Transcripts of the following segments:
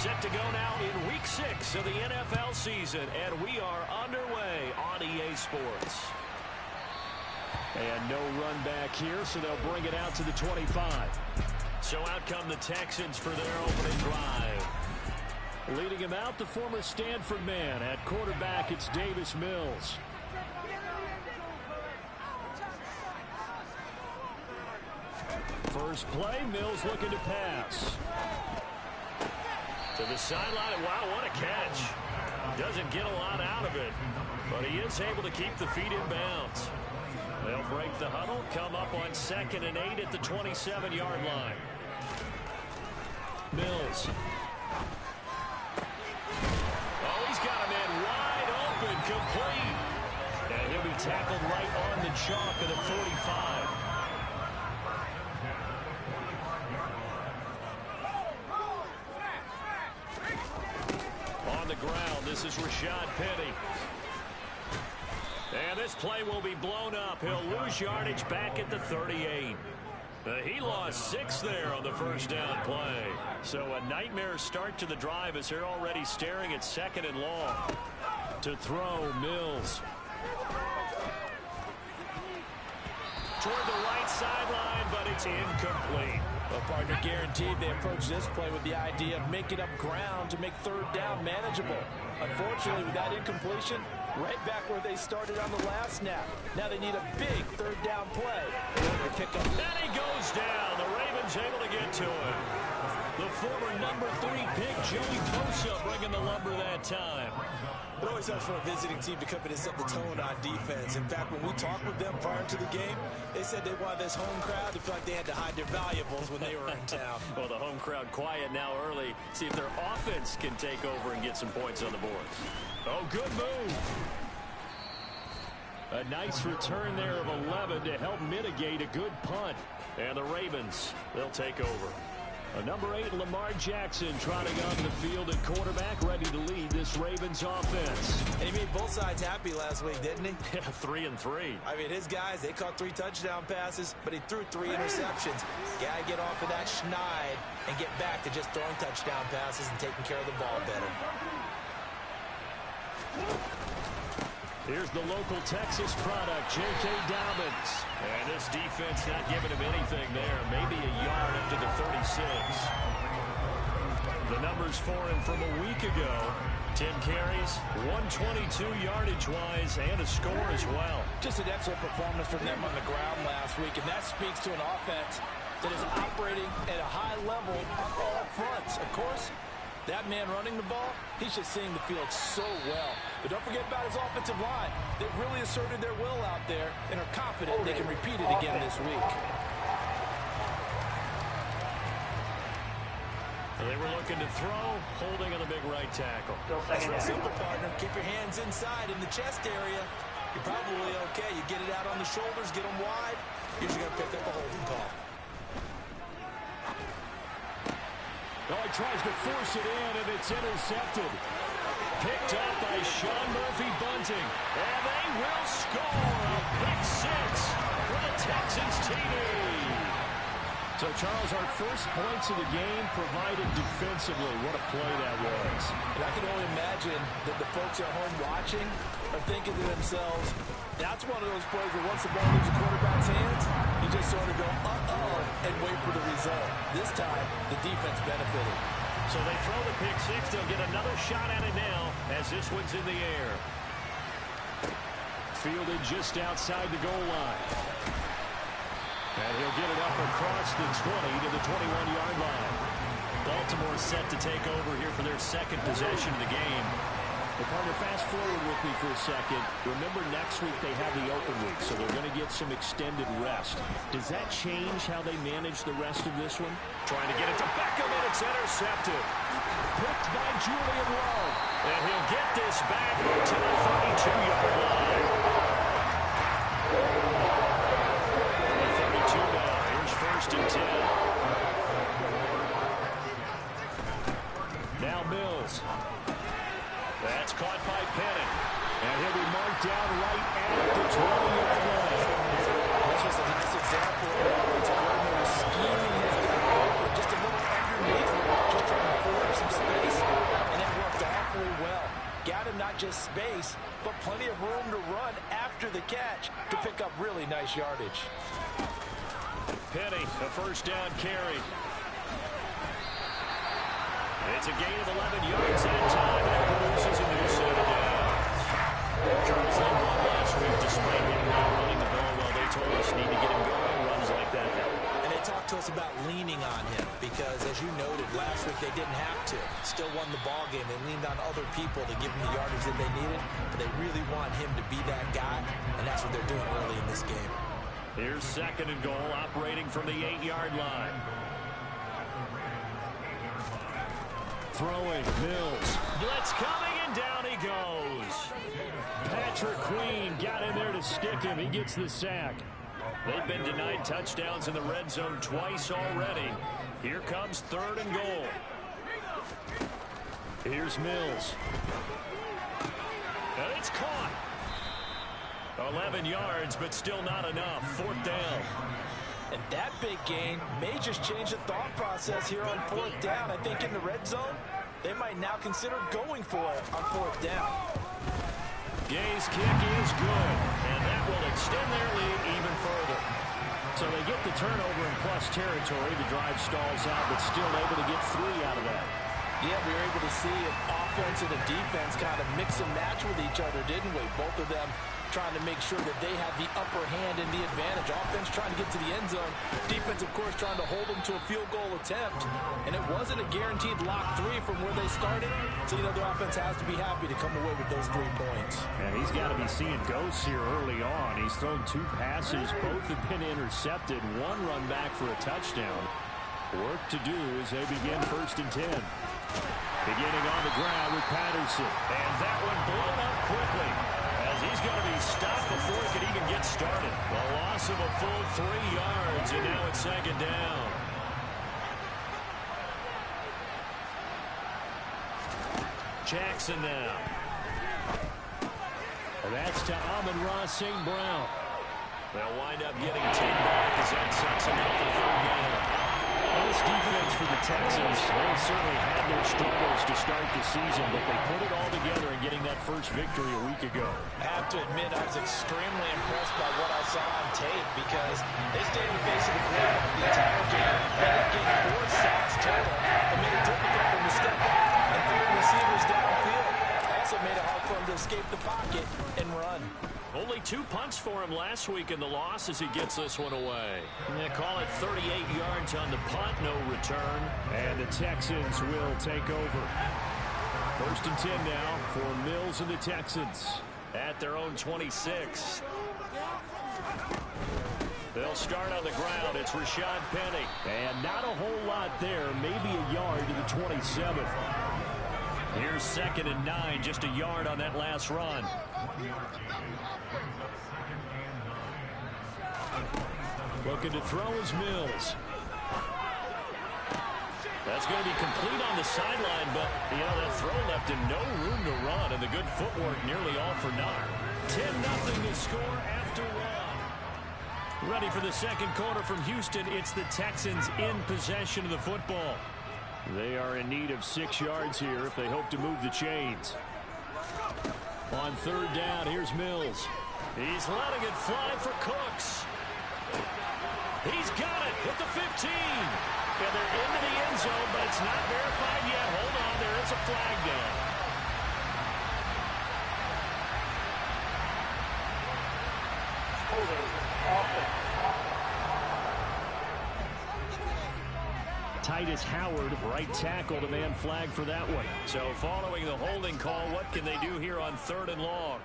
Set to go now in Week 6 of the NFL season, and we are underway on EA Sports. And no run back here, so they'll bring it out to the 25. So out come the Texans for their opening drive. Leading him out, the former Stanford man. At quarterback, it's Davis Mills. First play, Mills looking to pass. To the sideline. Wow, what a catch. Doesn't get a lot out of it, but he is able to keep the feet in bounds. They'll break the huddle, come up on 2nd and 8 at the 27-yard line. Mills. Oh, he's got a man wide open, complete. And he'll be tackled right on the chalk at the 45. On the ground, this is Rashad Penny. And this play will be blown up. He'll lose yardage back at the 38. He lost 6 there on the first down play. So a nightmare start to the drive as they're already staring at 2nd and long. To throw, Mills. Toward the right sideline, but it's incomplete. Well, partner, guaranteed they approach this play with the idea of making up ground to make 3rd down manageable. Unfortunately, with that incompletion, right back where they started on the last snap. Now they need a big 3rd down play. And he goes down. The Ravens able to get to him. The former number 3 pick, Joey Bosa, bringing the lumber that time. It always helps for a visiting team to come in and set the tone on defense. In fact, when we talked with them prior to the game, they said they wanted this home crowd to feel like they had to hide their valuables when they were in town. Well, the home crowd quiet now early. See if their offense can take over and get some points on the board. Oh, good move. A nice return there of 11 to help mitigate a good punt. And the Ravens, they'll take over. Number 8, Lamar Jackson, trotting onto the field at quarterback, ready to lead this Ravens offense. And he made both sides happy last week, didn't he? Yeah, 3 and 3. I mean, his guys, they caught 3 touchdown passes, but he threw 3 interceptions. Gotta get off of that schneid and get back to just throwing touchdown passes and taking care of the ball better. Here's the local Texas product, J.K. Dobbins. And this defense not giving him anything there. Maybe a yard up to the 36. The numbers for him from a week ago. 10 carries, 122 yardage-wise, and a score as well. Just an excellent performance from them on the ground last week, and that speaks to an offense that is operating at a high level on all fronts. Of course, that man running the ball, he's just seeing the field so well. But don't forget about his offensive line. They've really asserted their will out there and are confident they can repeat it again this week. They were looking to throw, holding on the big right tackle. That's real simple, partner. Keep your hands inside in the chest area. You're probably okay. You get it out on the shoulders, get them wide. Usually going to pick up a holding call. Oh, he tries to force it in, and it's intercepted. Picked up by Sean Murphy-Bunting. And they will score a pick 6 for the Texans TD. So, Charles, our first points of the game provided defensively. What a play that was. And I can only imagine that the folks at home watching are thinking to themselves, that's one of those plays where once the ball leaves the quarterback's hands, you just sort of go, uh-oh, and wait for the result. This time, the defense benefited. So they throw the pick 6. They'll get another shot at it now as this one's in the air. Fielded just outside the goal line. And he'll get it up across the 20 to the 21-yard line. Baltimore set to take over here for their second possession of the game. Well, partner, fast forward with me for a second. Remember, next week they have the open week, so they're going to get some extended rest. Does that change how they manage the rest of this one? Trying to get it to Beckham, and it's intercepted. Picked by Julian Love. And he'll get this back to the 32-yard line. 32 now. Here's 1st and 10. Now Mills. That's caught by Penny. And he'll be marked down right at the 20-yard line. This was a nice example of an offensive coordinator scheming his guy, but just a little underneath, just trying to pull up some space. just space, but plenty of room to run after the catch to pick up really nice yardage. Penny, a first down carry. It's a gain of 11 yards that time, and it produces a new set of downs. Charles, they won last week despite him not running the ball well. They told us need to get him going. Runs like that help. And they talked to us about leaning on him because, as you noted, last week they didn't have to. Still won the ball game. They leaned on other people to give them the yardage that they needed, but they really want him to be that guy, and that's what they're doing early in this game. Here's second and goal, operating from the 8-yard line. Throwing, Mills. Blitz coming, and down he goes. Patrick Queen got in there to stick him. He gets the sack. They've been denied touchdowns in the red zone twice already. Here comes third and goal. Here's Mills. And it's caught. 11 yards, but still not enough. Fourth down. And that big gain may just change the thought process here on fourth down. I think in the red zone, they might now consider going for it on fourth down. Gay's kick is good, and that will extend their lead even further. So they get the turnover in plus territory. The drive stalls out, but still able to get 3 out of that. Yeah, we were able to see an offense and a defense kind of mix and match with each other, didn't we? Both of them trying to make sure that they have the upper hand and the advantage. Offense trying to get to the end zone. Defense, of course, trying to hold them to a field goal attempt. And it wasn't a guaranteed lock 3 from where they started. So, you know, the offense has to be happy to come away with those 3 points. And he's got to be seeing ghosts here early on. He's thrown 2 passes. Both have been intercepted. 1 run back for a touchdown. Work to do as they begin first and 10. Beginning on the ground with Patterson. And that one blown up quickly, as he's going to be stopped before he can even get started. The loss of a full 3 yards, and now it's second down. Jackson now. And that's to Amon-Ra St. Brown. They'll wind up getting 10 back as that sets him up for third down. Well, this defense for the Texans, they certainly had their struggles to start the season, but they put it all together in getting that first victory a week ago. I have to admit, I was extremely impressed by what I saw on tape because they stayed in the face of the ground the entire game. They ended up getting 4 sacks total and made it difficult for them to step back and throw receivers downfield. Also made it hard for them to escape the pocket and run. Only 2 punts for him last week in the loss as he gets this one away. They call it 38 yards on the punt, no return. And the Texans will take over. First and 10 now for Mills and the Texans at their own 26. They'll start on the ground. It's Rashad Penny. And not a whole lot there, maybe a yard to the 27. Here's second and 9, just a yard on that last run. Looking to throw is Mills. That's going to be complete on the sideline, but, you know, that throw left him no room to run, and the good footwork nearly all for naught. 10-0 to score after one. Ready for the second quarter from Houston. It's the Texans in possession of the football. They are in need of 6 yards here if they hope to move the chains. On third down, here's Mills. He's letting it fly for Cooks. He's got it at the 15. And they're into the end zone, but it's not verified yet. Hold on, there is a flag down. Titus Howard, right tackle, demand flag for that one. So following the holding call, what can they do here on third and long?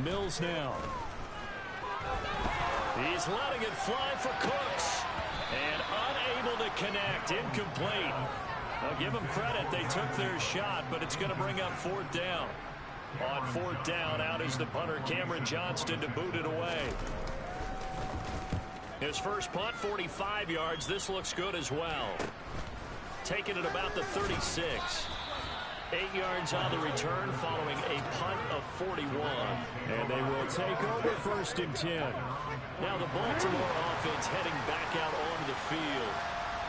Mills now. He's letting it fly for Cooks. And unable to connect. Incomplete. I'll give them credit. They took their shot, but it's going to bring up fourth down. On fourth down, out is the punter, Cameron Johnston, to boot it away. His first punt, 45 yards. This looks good as well. Taking it about the 36. 8 yards on the return following a punt of 41. And they will take over first and 10. Now the Baltimore offense heading back out onto the field.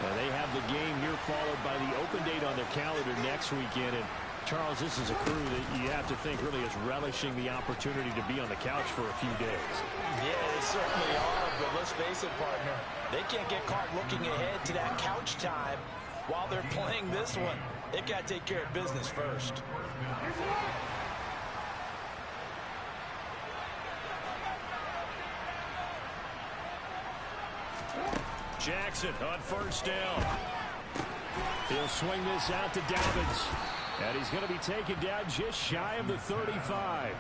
And they have the game here followed by the open date on their calendar next weekend. And Charles, this is a crew that you have to think really is relishing the opportunity to be on the couch for a few days. Yeah, they certainly are, but let's face it, partner. They can't get caught looking ahead to that couch time while they're playing this one. They've got to take care of business first. Jackson on first down. He'll swing this out to Dobbins. And he's going to be taken down just shy of the 35.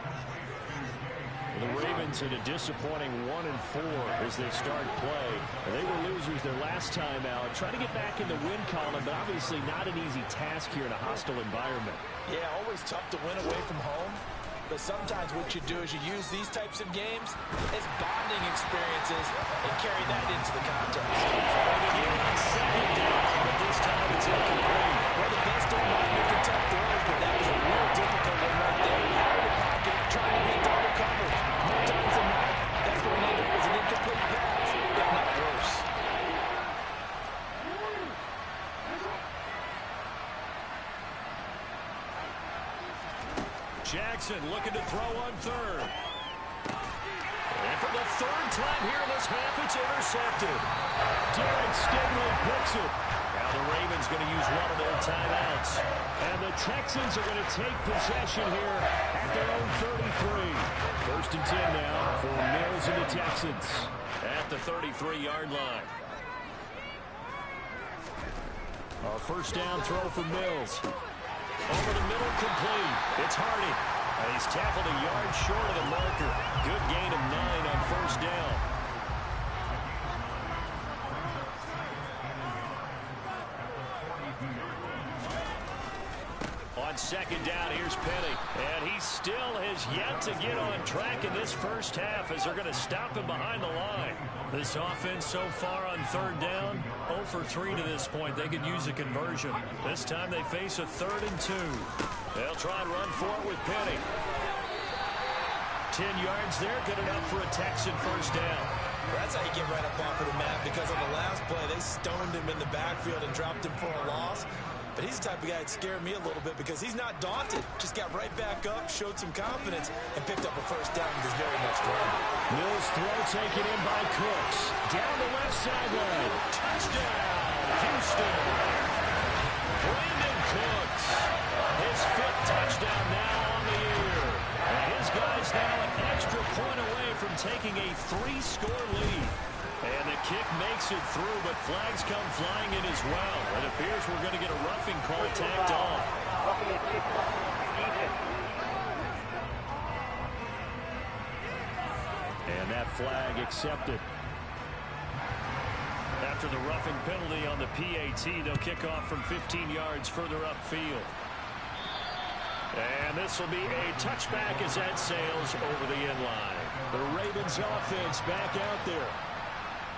The Ravens in a disappointing 1-4 as they start play. They were losers their last time out. Trying to get back in the win column, but obviously not an easy task here in a hostile environment. Yeah, always tough to win away from home. But sometimes what you do is you use these types of games as bonding experiences and carry that into the contest. Again on second down, but this time it's incomplete. Well, the best don't mind making tough throws, but that was a real difficult one right there. Out of the pocket, trying to beat double coverage. More times than not, that's going to end up as an incomplete pass, if not worse. Jackson looking to throw on third. And for the third time here in this half, it's intercepted. Derek Stingley picks it. Now the Ravens going to use one of their timeouts. And the Texans are going to take possession here at their own 33. First and 10 now for Mills and the Texans at the 33-yard line. Our first down throw for Mills. Over the middle, complete. It's Hardy. And he's tackled a yard short of the marker. Good gain of 9 on first down. On second down, here's Penny. And he still has yet to get on track in this first half as they're going to stop him behind the line. This offense so far on third down, 0 for 3 to this point. They could use a conversion. This time they face a 3rd and 2. They'll try and run for it with Penny. 10 yards there, good enough for a Texan first down. That's how you get right up off of the map, because on the last play, they stoned him in the backfield and dropped him for a loss. But he's the type of guy that scared me a little bit because he's not daunted. Just got right back up, showed some confidence, and picked up a first down with his very next run. Mills throw taken in by Cooks. Down the left sideline. Touchdown, Houston. Brandon Cooks. His 5th touchdown now on the year. And his guy's now an extra point away from taking a 3-score lead. And the kick makes it through, but flags come flying in as well. It appears we're going to get a roughing call tacked on. And that flag accepted. After the roughing penalty on the PAT, they'll kick off from 15 yards further upfield. And this will be a touchback as that sails over the end line. The Ravens offense back out there.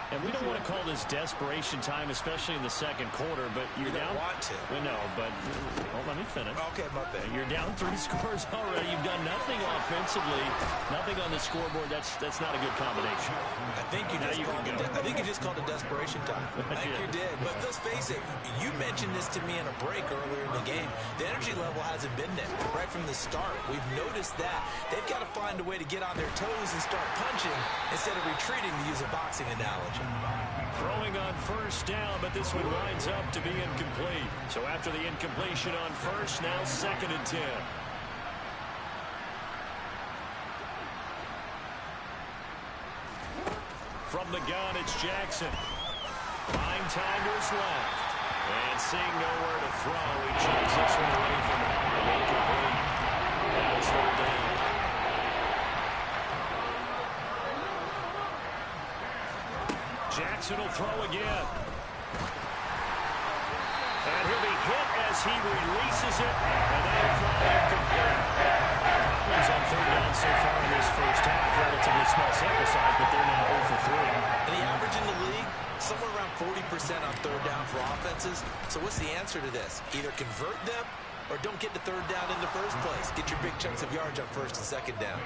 And we don't want to call this desperation time, especially in the second quarter, but you're down. Want to. Well, no, but let me finish. Okay, my bad. You're down 3 scores already. You've done nothing offensively, nothing on the scoreboard. That's not a good combination. I think you just called it desperation time. I think you did. But let's face it, you mentioned this to me in a break earlier in the game. The energy level hasn't been there right from the start. We've noticed that. They've got to find a way to get on their toes and start punching instead of retreating, to use a boxing analogy. Throwing on first down, but this one winds up to be incomplete. So after the incompletion on first, now 2nd and 10. From the gun, it's Jackson. Fine time to his left. And seeing nowhere to throw, he chucks this one away from home. Incomplete. Now it's 3rd down. Jackson will throw again. And he'll be hit as he releases it. And that'll fly incomplete. He's on 3rd down so far in this first half. Relatively small sample size, but they're now 0 for 3. And the average in the league, somewhere around 40% on 3rd down for offenses. So what's the answer to this? Either convert them or don't get the third down in the first place. Get your big chunks of yards on first and second down.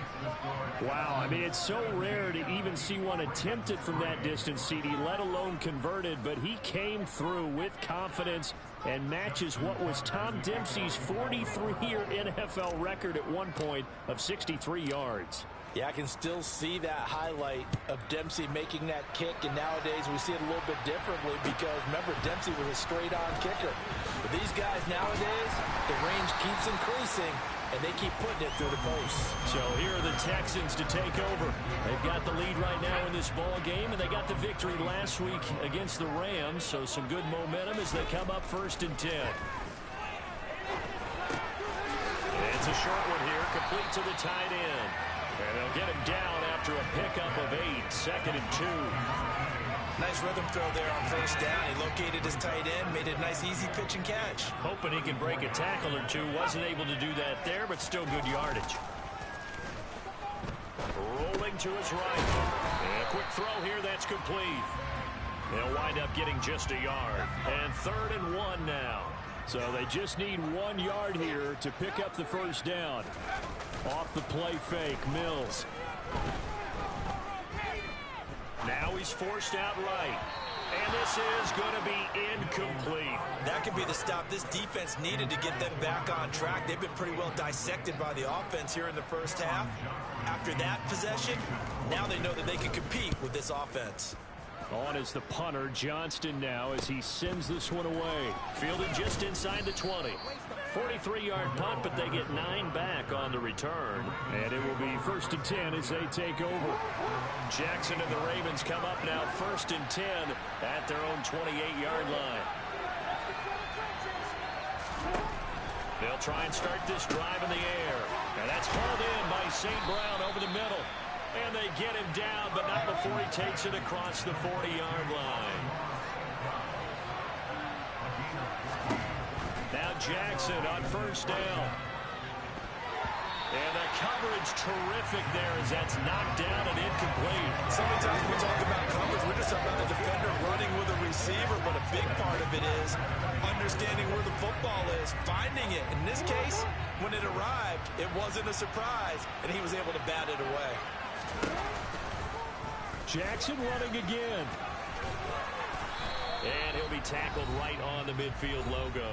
Wow, I mean, it's so rare to even see one attempted from that distance, CD, let alone converted, but he came through with confidence and matches what was Tom Dempsey's 43-year NFL record at one point of 63 yards. Yeah, I can still see that highlight of Dempsey making that kick, and nowadays we see it a little bit differently because, remember, Dempsey was a straight-on kicker. But these guys nowadays, the range keeps increasing, and they keep putting it through the posts. So here are the Texans to take over. They've got the lead right now in this ball game, and they got the victory last week against the Rams, so some good momentum as they come up 1st and 10. It's a short one here, complete to the tight end. And they'll get him down after a pickup of 8, 2nd and 2. Nice rhythm throw there on first down. He located his tight end, made a nice easy pitch and catch. Hoping he can break a tackle or two. Wasn't able to do that there, but still good yardage. Rolling to his right. And a quick throw here, that's complete. They'll wind up getting just a yard. And 3rd and 1 now. So they just need 1 yard here to pick up the first down. Off the play fake, Mills. Now he's forced out right. And this is going to be incomplete. That could be the stop this defense needed to get them back on track. They've been pretty well dissected by the offense here in the first half. After that possession, now they know that they can compete with this offense. On is the punter, Johnston, now as he sends this one away. Fielded just inside the 20. 43-yard punt, but they get 9 back on the return. And it will be 1st and 10 as they take over. Jackson and the Ravens come up now 1st and 10 at their own 28-yard line. They'll try and start this drive in the air. And that's hauled in by St. Brown over the middle. And they get him down, but not before he takes it across the 40-yard line. Now Jackson on first down. And the coverage terrific there as that's knocked down and incomplete. So many times when we talk about coverage, we're just talking about the defender running with a receiver, but a big part of it is understanding where the football is, finding it. In this case, when it arrived, it wasn't a surprise, and he was able to bat it away. Jackson running again. And he'll be tackled right on the midfield logo.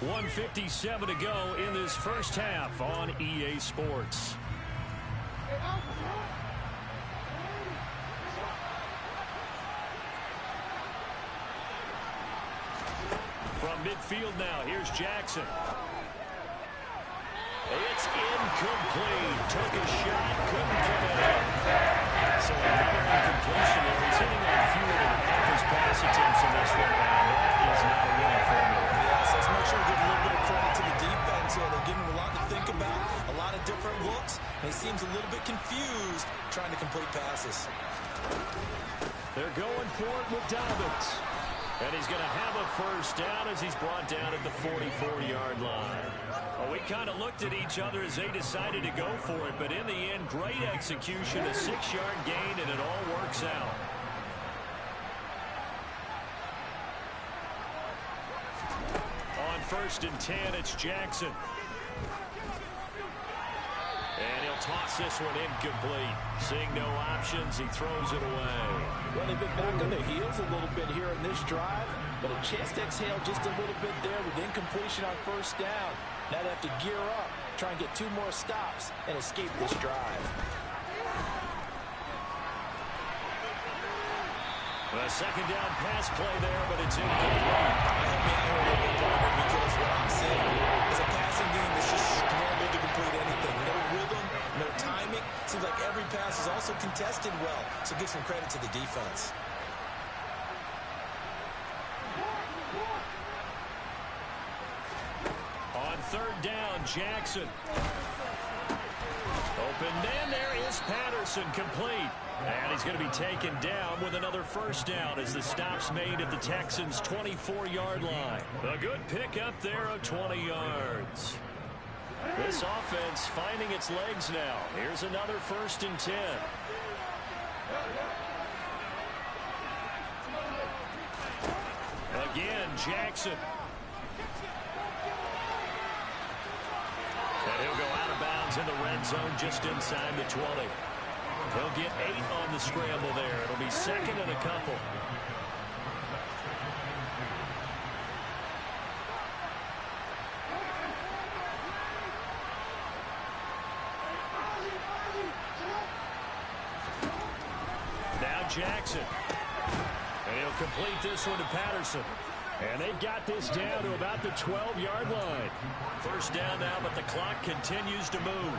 1:57 to go in this first half on EA Sports. From midfield now, here's Jackson. It's incomplete. Took a shot, couldn't connect. So another incompletion there. He's hitting on fewer than half his pass attempts in this one. That is not a winning formula. Yes, let's make sure we give a little bit of credit to the defense here. They're giving him a lot to think about, a lot of different looks, and he seems a little bit confused trying to complete passes. They're going for it with Dobbins. And he's going to have a first down as he's brought down at the 44-yard line. Well, we kind of looked at each other as they decided to go for it, but in the end, great execution, a 6-yard gain, and it all works out. On 1st and 10, it's Jackson. And he'll toss this one incomplete. Seeing no options, he throws it away. Well, they've been back on their heels a little bit here in this drive, but a chance to exhale just a little bit there with incompletion on first down. Now they have to gear up, try and get 2 more stops, and escape this drive. A second down pass play there, but it's incomplete. Because what I'm seeing is a passing game that's just struggled to complete anything. No rhythm, no timing. Seems like every pass is also contested well, so give some credit to the defense. On 3rd down, Jackson. Open man, there is Patterson, complete. And he's going to be taken down with another first down as the stop's made at the Texans' 24-yard line. A good pickup there of 20 yards. This offense finding its legs now. Here's another 1st and 10. Again, Jackson. And he'll go out of bounds in the red zone just inside the 20. He'll get 8 on the scramble there. It'll be second and a couple. Now Jackson. And he'll complete this one to Patterson. And they've got this down to about the 12-yard line. First down now, but the clock continues to move.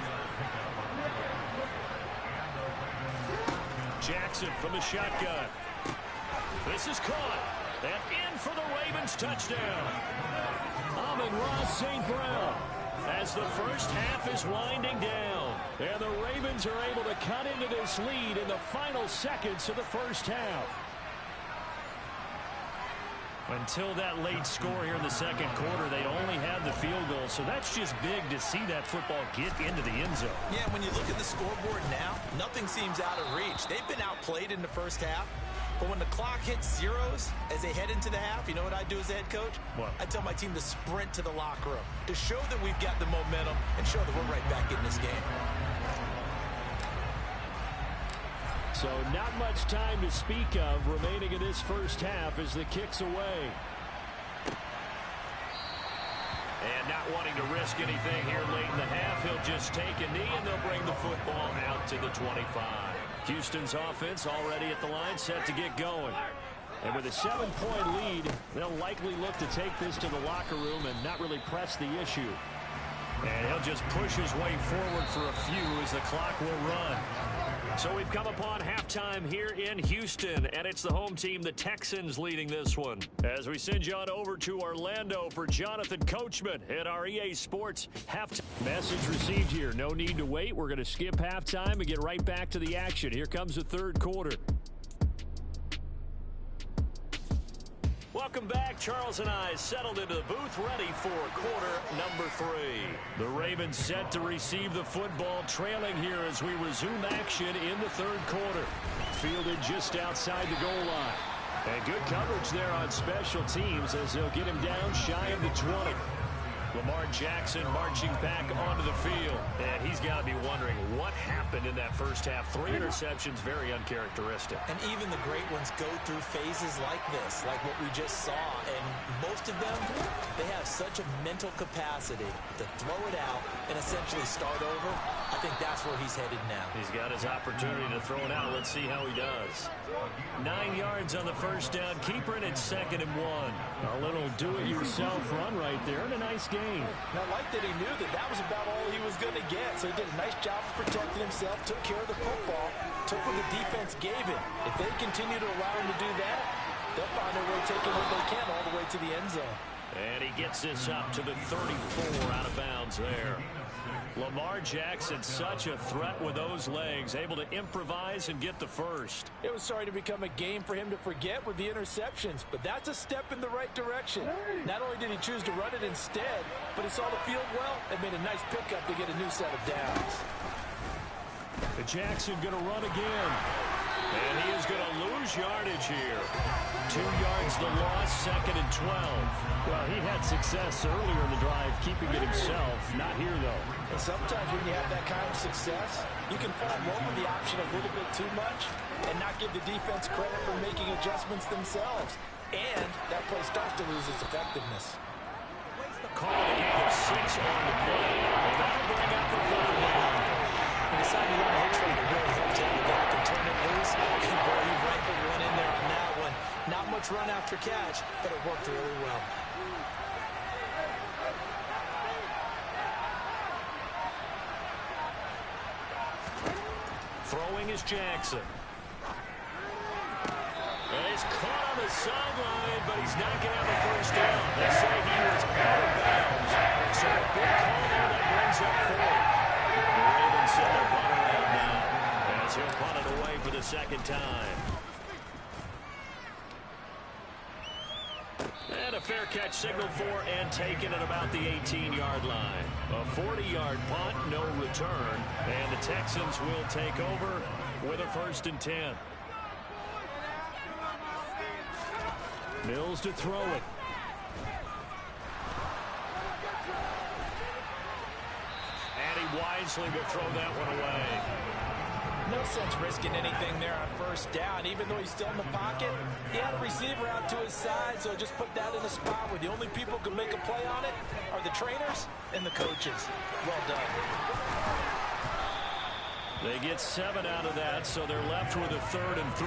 Jackson from the shotgun. This is caught. And in for the Ravens touchdown. Amon-Ra St. Brown. As the first half is winding down. And the Ravens are able to cut into this lead in the final seconds of the first half. Until that late score here in the second quarter, they only had the field goal. So that's just big to see that football get into the end zone. Yeah, when you look at the scoreboard now, nothing seems out of reach. They've been outplayed in the first half. But when the clock hits zeros as they head into the half, you know what I do as a head coach? What? I tell my team to sprint to the locker room to show that we've got the momentum and show that we're right back in this game. So not much time to speak of remaining in this first half as the kick's away. And not wanting to risk anything here late in the half, he'll just take a knee and they'll bring the football out to the 25. Houston's offense already at the line, set to get going. And with a 7-point lead, they'll likely look to take this to the locker room and not really press the issue. And he'll just push his way forward for a few as the clock will run. So we've come upon halftime here in Houston, and it's the home team, the Texans, leading this one. As we send you on over to Orlando for Jonathan Coachman at our EA Sports halftime. Message received here. No need to wait. We're going to skip halftime and get right back to the action. Here comes the third quarter. Welcome back. Charles and I settled into the booth ready for quarter number 3. The Ravens set to receive the football, trailing here as we resume action in the third quarter. Fielded just outside the goal line. And good coverage there on special teams as they'll get him down shy of the 20. Lamar Jackson marching back onto the field. And he's got to be wondering what happened in that first half. 3 interceptions, very uncharacteristic. And even the great ones go through phases like this, like what we just saw. And most of them, they have such a mental capacity to throw it out and essentially start over. I think that's where he's headed now. He's got his opportunity to throw it out. Let's see how he does. 9 yards on the first down. Keeper in at 2nd and 1. A little do-it-yourself run right there and a nice game. And I like that he knew that that was about all he was going to get. So he did a nice job of protecting himself, took care of the football, took what the defense gave him. If they continue to allow him to do that, they'll find a way taking what they can all the way to the end zone. And he gets this up to the 34 out of bounds there. Lamar Jackson, such a threat with those legs, able to improvise and get the first. It was starting to become a game for him to forget with the interceptions, but that's a step in the right direction. Not only did he choose to run it instead, but he saw the field well and made a nice pickup to get a new set of downs. Jackson going to run again. And he is going to lose yardage here. 2 yards the loss, 2nd and 12. Well, he had success earlier in the drive, keeping it himself. Not here, though. And sometimes when you have that kind of success, you can fall in love with the option a little bit too much and not give the defense credit for making adjustments themselves. And that play starts to lose its effectiveness. Call the game of 6 on the play. And that'll bring up the third down. He decided to run a hit trade to really help take the back and turn it loose. And boy, he rifled one in there on that one. Not much run after catch, but it worked really well. Throwing is Jackson. And he's caught on the sideline, but he's not going to have the first down. They say he was out of bounds. So a big call there that brings up 4th. The Ravens set their punter out now as he'll punt it away for the second time. And a fair catch signaled for and taken at about the 18-yard line. A 40-yard punt, no return. And the Texans will take over with a 1st and 10. Mills to throw it. wisely to throw that one away. No sense risking anything there on first down. Even though he's still in the pocket, he had a receiver out to his side, so just put that in a spot where the only people who can make a play on it are the trainers and the coaches. Well done. They get 7 out of that, so they're left with a 3rd and 3.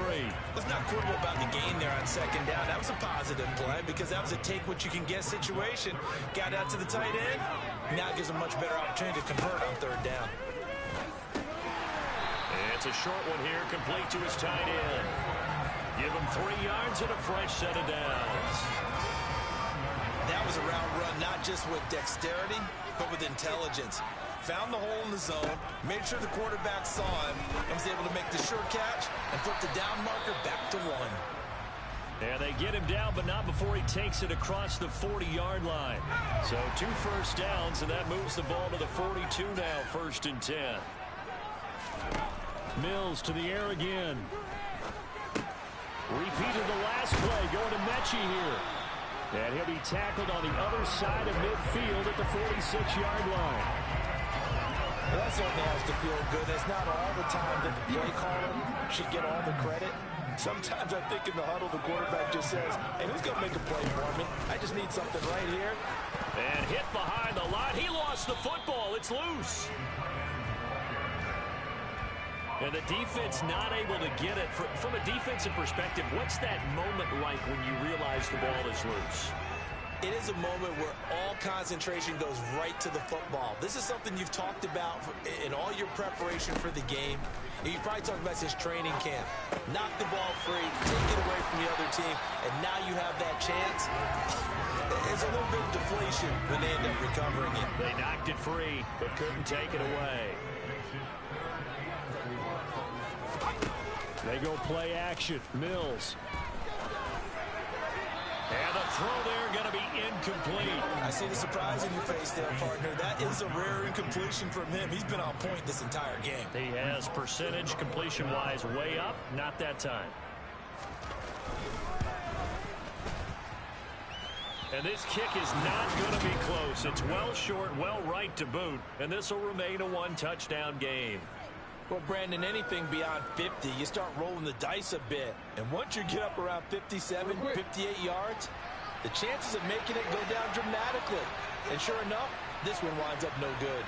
Let's not quibble about the gain there on second down. That was a positive play because that was a take-what-you-can-get situation. Got out to the tight end. Now it gives a much better opportunity to convert on 3rd down. It's a short one here, complete to his tight end. Give him 3 yards and a fresh set of downs. That was a route run, not just with dexterity, but with intelligence. Found the hole in the zone, made sure the quarterback saw him, and was able to make the sure catch and flip the down marker back to 1. And they get him down, but not before he takes it across the 40-yard line. So 2 first downs, and that moves the ball to the 42 now, 1st and 10. Mills to the air again. Repeated the last play, going to Mechie here. And he'll be tackled on the other side of midfield at the 46-yard line. Well, that certainly has to feel good. It's not all the time that the play caller should get all the credit. Sometimes I think in the huddle, the quarterback just says, hey, who's going to make a play for me? I just need something right here. And hit behind the line. He lost the football. It's loose. And the defense not able to get it. From a defensive perspective, what's that moment like when you realize the ball is loose? It is a moment where all concentration goes right to the football. This is something you've talked about in all your preparation for the game. You probably talked about since training camp. Knock the ball free, take it away from the other team, and now you have that chance. There's a little bit of deflation when they end up recovering it. They knocked it free, but couldn't take it away. They go play action. Mills. And the throw there going to be incomplete. I see the surprise in your face there, partner. That is a rare incompletion from him. He's been on point this entire game. He has percentage completion-wise way up. Not that time. And this kick is not going to be close. It's well short, well right to boot. And this will remain a 1-touchdown game. Well, Brandon, anything beyond 50, you start rolling the dice a bit. And once you get up around 57, 58 yards, the chances of making it go down dramatically. And sure enough, this one winds up no good.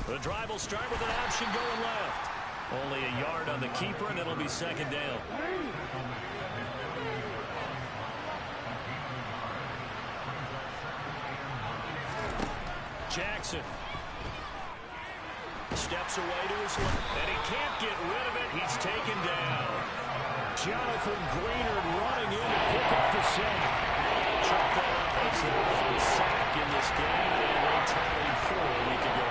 The drive will start with an option going left. Only a yard on the keeper, and it'll be 2nd down. Jackson steps away to his left, and he can't get rid of it. He's taken down. Jonathan Greenard running in to pick up the sack. Chalk that up as their first sack in this game, and they tallied 4 a week ago.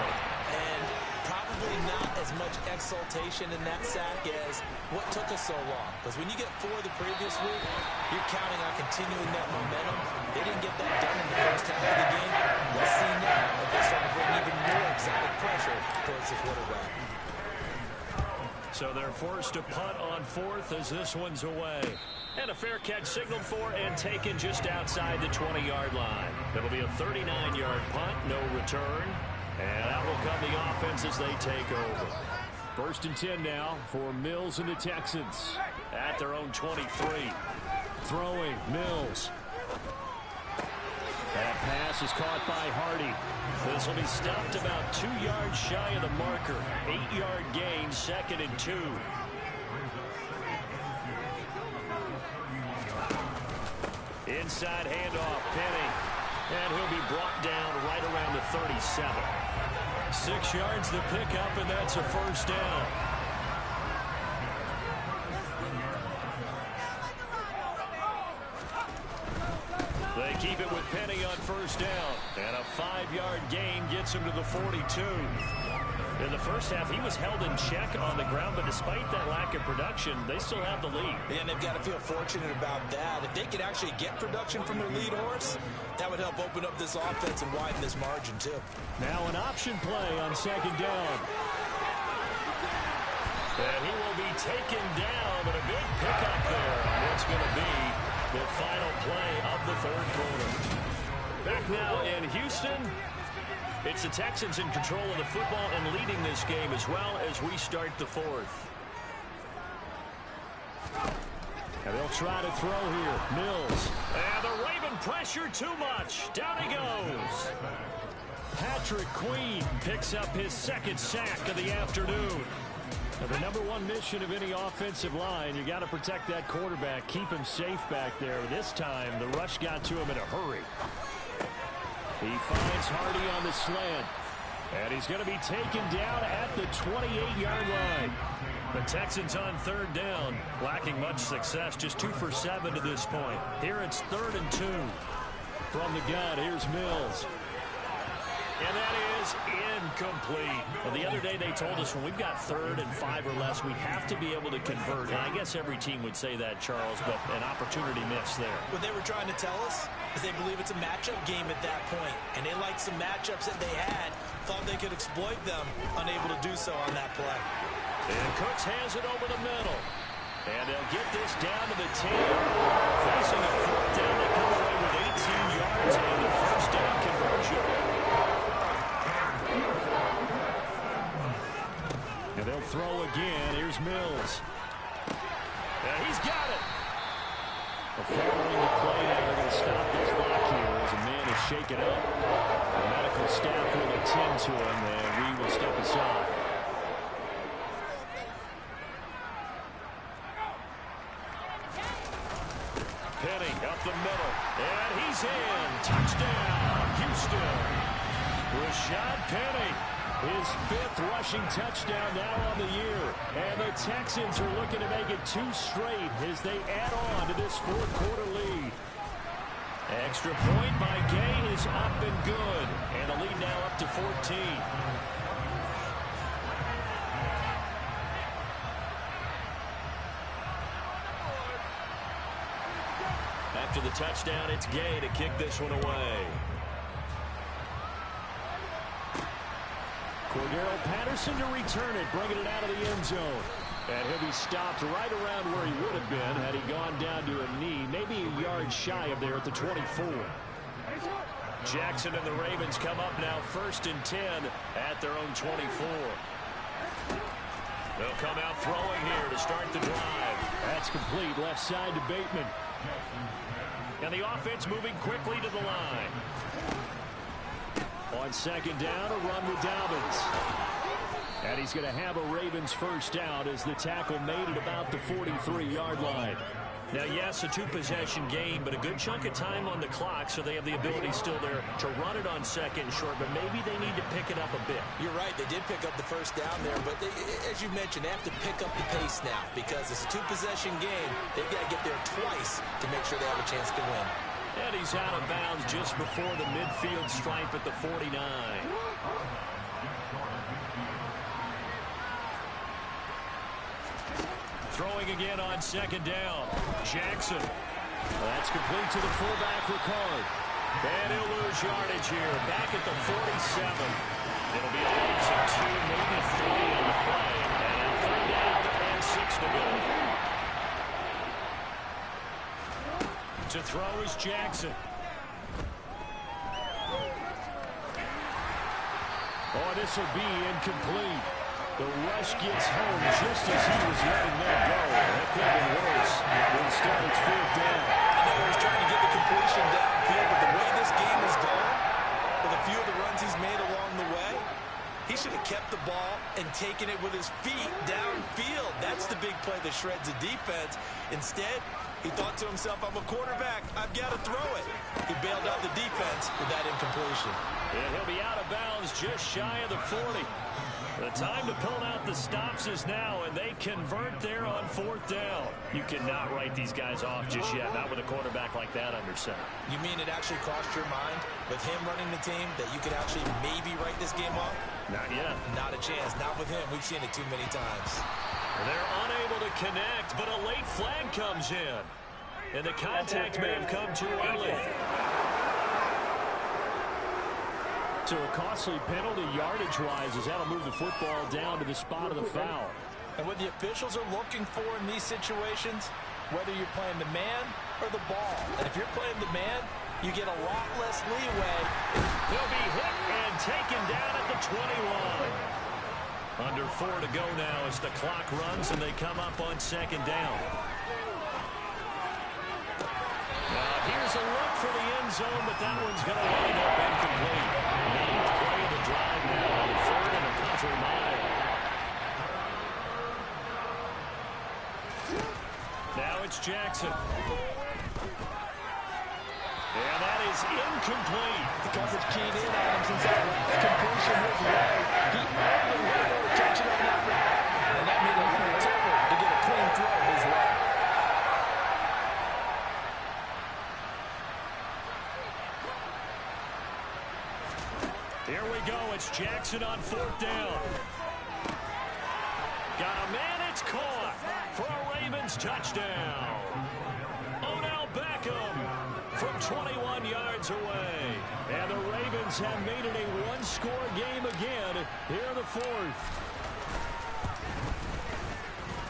And probably not as much exultation in that sack as what took us so long. Because when you get 4 the previous week, you're counting on continuing that momentum. They didn't get that done in the first half of the game. We'll see now that they start to bring even more exotic pressure towards the quarterback. So they're forced to punt on 4th as this one's away. And a fair catch signaled for and taken just outside the 20-yard line. It'll be a 39-yard punt, no return. And out will come the offense as they take over. 1st and 10 now for Mills and the Texans at their own 23. Throwing, Mills. That pass is caught by Hardy. This will be stopped about 2 yards shy of the marker. 8-yard gain, 2nd and 2. Inside handoff, Penny. And he'll be brought down right around the 37. 6 yards the pickup, and that's a 1st down. They keep it with Penny on 1st down. And a 5-yard gain gets him to the 42. In the first half, he was held in check on the ground, but despite that lack of production, they still have the lead. And they've got to feel fortunate about that. If they could actually get production from their lead horse, that would help open up this offense and widen this margin, too. Now an option play on 2nd down. And he will be taken down, but a big pickup there on what's going to be the final play of the 3rd quarter. Back now in Houston. It's the Texans in control of the football and leading this game as well as we start the fourth. And they'll try to throw here. Mills. And the Raven pressure too much. Down he goes. Patrick Queen picks up his second sack of the afternoon. Now, the number one mission of any offensive line, you got to protect that quarterback, keep him safe back there. This time, the rush got to him in a hurry. He finds Hardy on the slant. And he's going to be taken down at the 28-yard line. The Texans on third down, lacking much success, just 2 for 7 to this point. Here it's 3rd and 2. From the gun, here's Mills. And that is incomplete. Well, the other day they told us when we've got 3rd and 5 or less, we have to be able to convert. And I guess every team would say that, Charles, but an opportunity missed there. What they were trying to tell us is they believe it's a matchup game at that point. And they liked some matchups that they had, thought they could exploit them, unable to do so on that play. And Cooks has it over the middle. And they'll get this down to the 10. Facing a 4th down, they come away with 18 yards and the first down conversion. And they'll throw again. Here's Mills. And he's got it. Following the play now, they're going to stop this block here as a man is shaken up. The medical staff will attend to him, and we will step aside. Penny up the middle, and he's in. Touchdown, Houston. Rashad Penny, his 5th rushing touchdown now on the year. And the Texans are looking to make it 2 straight as they add on to this 4th quarter lead. Extra point by Gay is up and good. And the lead now up to 14. After the touchdown, it's Gay to kick this one away. Cordero Patterson to return it, bringing it out of the end zone. And he'll be stopped right around where he would have been had he gone down to a knee, maybe a yard shy of there at the 24. Jackson and the Ravens come up now 1st and 10 at their own 24. They'll come out throwing here to start the drive. That's complete, left side to Bateman. And the offense moving quickly to the line. On 2nd down, a run with Dobbins. And he's going to have a Ravens first down as the tackle made it about the 43-yard line. Now, yes, a 2-possession game, but a good chunk of time on the clock, so they have the ability still there to run it on 2nd and short, but maybe they need to pick it up a bit. You're right. They did pick up the first down there, but as you mentioned, they have to pick up the pace now because it's a 2-possession game. They've got to get there twice to make sure they have a chance to win. And he's out of bounds just before the midfield stripe at the 49. Throwing again on 2nd down. Jackson. That's complete to the fullback, Ricard. And he'll lose yardage here. Back at the 47. It'll be a loss of 2, maybe 3 on the play. And 3 down and 6 to go. To throw is Jackson. Oh, this will be incomplete. The rush gets home just as he was letting that go. That could have been worse. Instead, it's 4th down. I know he was trying to get the completion downfield, but the way this game has gone, with a few of the runs he's made along the way, he should have kept the ball and taken it with his feet downfield. That's the big play that shreds the defense. Instead, he thought to himself, I'm a quarterback. I've got to throw it. He bailed out the defense with that incompletion. And he'll be out of bounds just shy of the 40. The time to pull out the stops is now, and they convert there on 4th down. You cannot write these guys off just yet, not with a quarterback like that under center. You mean it actually crossed your mind with him running the team that you could actually maybe write this game off? Not yet. Not a chance. Not with him. We've seen it too many times. They're unable to connect, but a late flag comes in. And the contact may have come too early. So a costly penalty yardage-wise as that'll move the football down to the spot of the foul. And what the officials are looking for in these situations, whether you're playing the man or the ball. And if you're playing the man, you get a lot less leeway. He'll be hit and taken down at the 20-line. Under 4 to go now as the clock runs and they come up on second down. Here's a look for the end zone, but that one's going to wind up incomplete. 9th play of the drive now on 3rd and a country mile. Now it's Jackson. And that is incomplete. The coverage keyed in on him since that last completion was low. He only had no attention on that route, and that made it a little tougher to get a clean throw his way. Here we go. It's Jackson on 4th down. Got a man. It's caught for a Ravens touchdown. Odell Beckham from 21 yards away. And the Ravens have made it a one-score game again here in the 4th.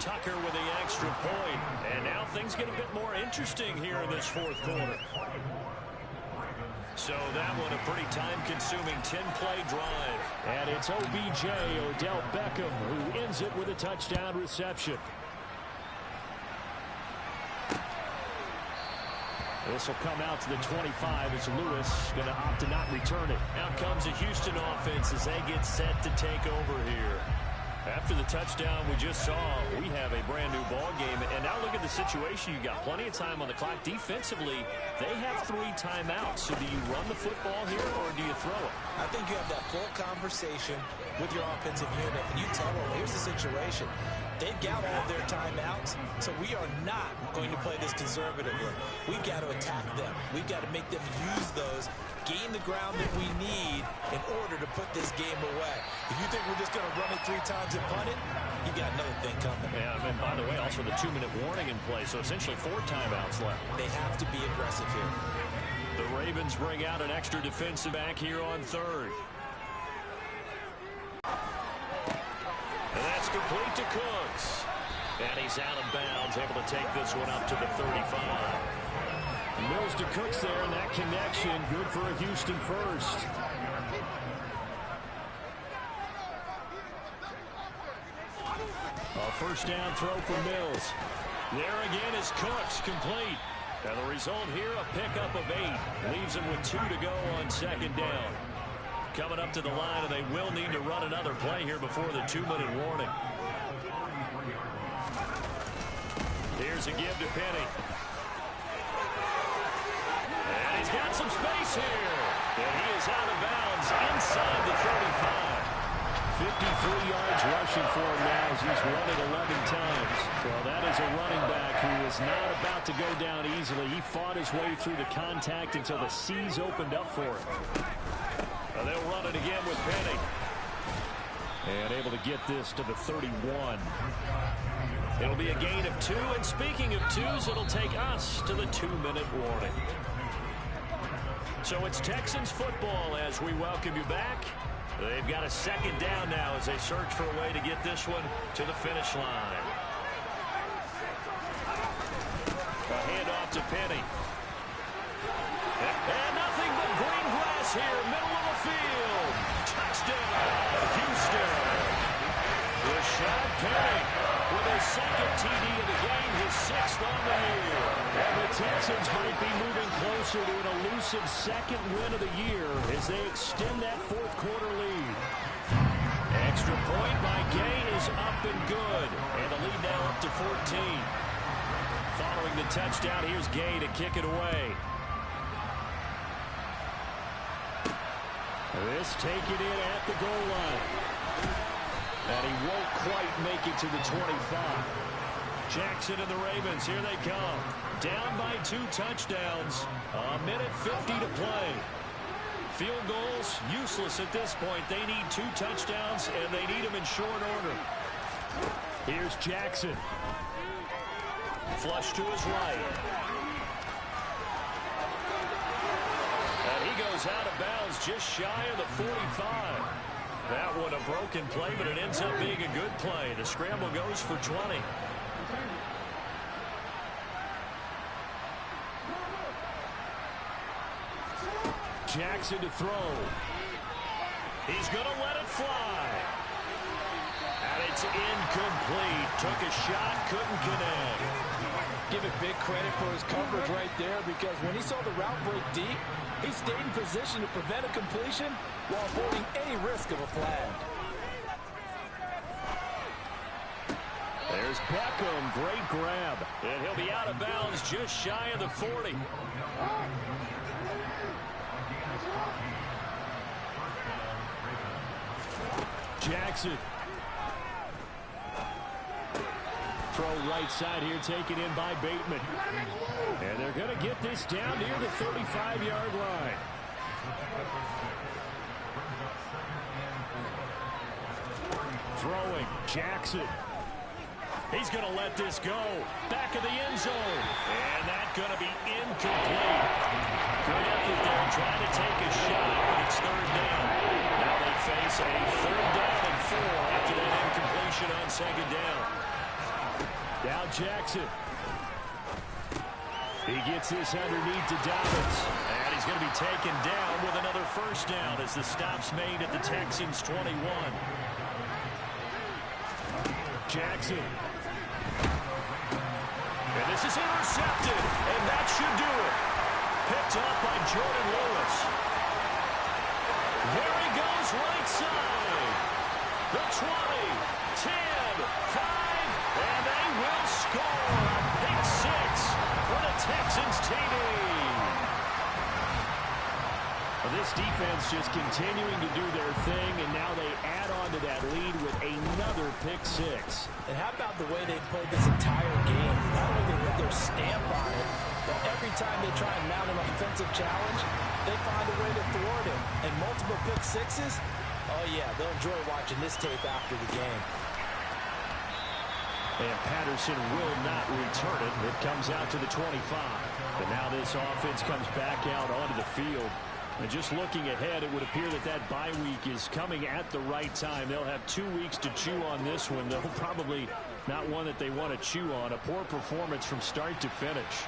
Tucker with the extra point. And now things get a bit more interesting here in this 4th quarter. So that one a pretty time-consuming 10-play drive. And it's OBJ, Odell Beckham, who ends it with a touchdown reception. This will come out to the 25 as Lewis going to opt to not return it. Out comes the Houston offense as they get set to take over here. After the touchdown we just saw, we have a brand-new ball game. And now look at the situation. You got plenty of time on the clock. Defensively, they have 3 timeouts. So do you run the football here or do you throw it? I think you have that full conversation with your offensive unit, and you tell them, here's the situation. They've got all of their timeouts, so we are not going to play this conservatively. We've got to attack them. We've got to make them use those, gain the ground that we need in order to put this game away. If you think we're just going to run it 3 times and punt it, you got another thing coming. Yeah, and by the way, also the 2-minute warning in play, so essentially 4 timeouts left. They have to be aggressive here. The Ravens bring out an extra defensive back here on 3rd. And that's complete to Cooks. And he's out of bounds, able to take this one up to the 35. Mills to Cooks there, and that connection good for a Houston first. A first down throw for Mills. There again is Cooks, complete. And the result here, a pickup of 8. Leaves him with 2 to go on second down. Coming up to the line, and they will need to run another play here before the 2-minute warning. Here's a give to Penny. And he's got some space here. And he is out of bounds inside the 35. 53 yards rushing for him now as he's run it 11 times. Well, that is a running back who is not about to go down easily. He fought his way through the contact until the C's opened up for him. They'll run it again with Penny. And able to get this to the 31. It'll be a gain of 2. And speaking of 2s, it'll take us to the 2-minute warning. So it's Texans football as we welcome you back. They've got a second down now as they search for a way to get this one to the finish line. A handoff to Penny. And nothing but green grass here, middle of the field. Touchdown, Houston. Rashad Penny with his second TD of the game, his 6th on the year. And the Texans might be moving closer to an elusive second win of the year as they extend that 4th quarter lead. Extra point by Gay is up and good. And the lead now up to 14. Following the touchdown, here's Gay to kick it away. This taken in at the goal line. And he won't quite make it to the 25. Jackson and the Ravens, here they come. Down by 2 touchdowns. A minute 50 to play. Field goals, useless at this point. They need 2 touchdowns, and they need them in short order. Here's Jackson. Flush to his right. And he goes out of bounds just shy of the 45. That one a broken play, but it ends up being a good play. The scramble goes for 20. Jackson to throw. He's going to let it fly. And it's incomplete. Took a shot, couldn't connect. Give it big credit for his coverage right there, because when he saw the route break deep, he stayed in position to prevent a completion while avoiding any risk of a flag. There's Beckham. Great grab. And he'll be out of bounds just shy of the 40. Jackson. Throw right side here, taken in by Bateman. And they're going to get this down near the 35-yard line. Throwing, Jackson. He's going to let this go. Back of the end zone. And that's going to be incomplete. Good effort there, trying to take a shot, but it's third down. Now they face a 3rd down and 4 after that incompletion on 2nd down. Now Jackson. He gets this underneath to Dobbins. And he's going to be taken down with another 1st down as the stop's made at the Texans' 21. Jackson. And this is intercepted. And that should do it. Picked up by Jordan Lewis. There he goes right side. The 20, 10, 5, and they will score a pick 6 for the Texans TD. This defense just continuing to do their thing, and now they add on to that lead with another pick 6. And how about the way they played this entire game? Not only they put their stamp on it, but every time they try and mount an offensive challenge, they find a way to thwart it. And multiple pick 6s, oh yeah, they'll enjoy watching this tape after the game. And Patterson will not return it. It comes out to the 25. But now this offense comes back out onto the field. And just looking ahead, it would appear that that bye week is coming at the right time. They'll have 2 weeks to chew on this one. They'll probably not one that they want to chew on. A poor performance from start to finish.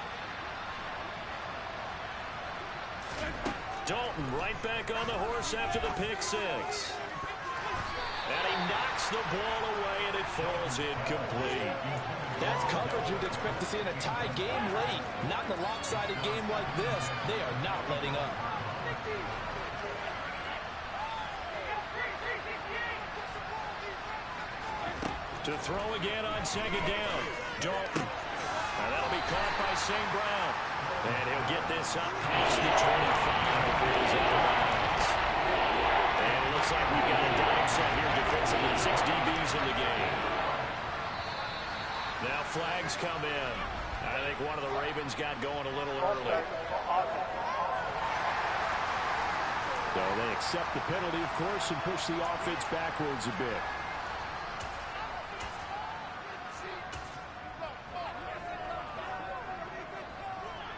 Dalton right back on the horse after the pick 6. And he knocks the ball away, and it falls incomplete. That's coverage you'd expect to see in a tie game late. Not in a lopsided game like this. They are not letting up. To throw again on 2nd down. Dalton. And that'll be caught by St. Brown. And he'll get this up past the 25 before he's at the lines. And it looks like we've got a dime set here defensively. 6 DBs in the game. Now flags come in. I think one of the Ravens got going a little early. So they accept the penalty, of course, and push the offense backwards a bit.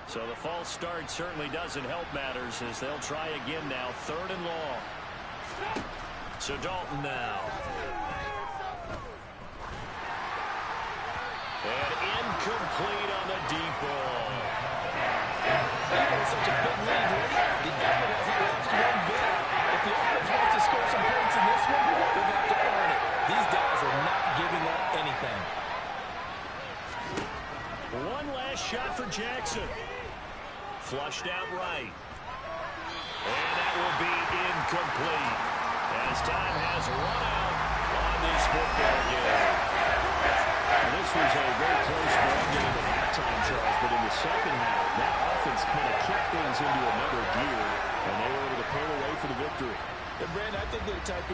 So the false start certainly doesn't help matters as they'll try again now. 3rd and long. So Dalton now. And incomplete on the deep ball. That was such a big lead late. The effort hasn't lost one bit. If the offense wants to score some points in this one, they're going to have to earn it. These guys are not giving up anything. One last shot for Jackson. Flushed out right. And that will be incomplete as time has run out on this football game. And this was a very close ball game at halftime, Charles, but in the second half, that offense kind of kicked things into another gear, and they were able to pull away for the victory. And Brandon, I think they're the type of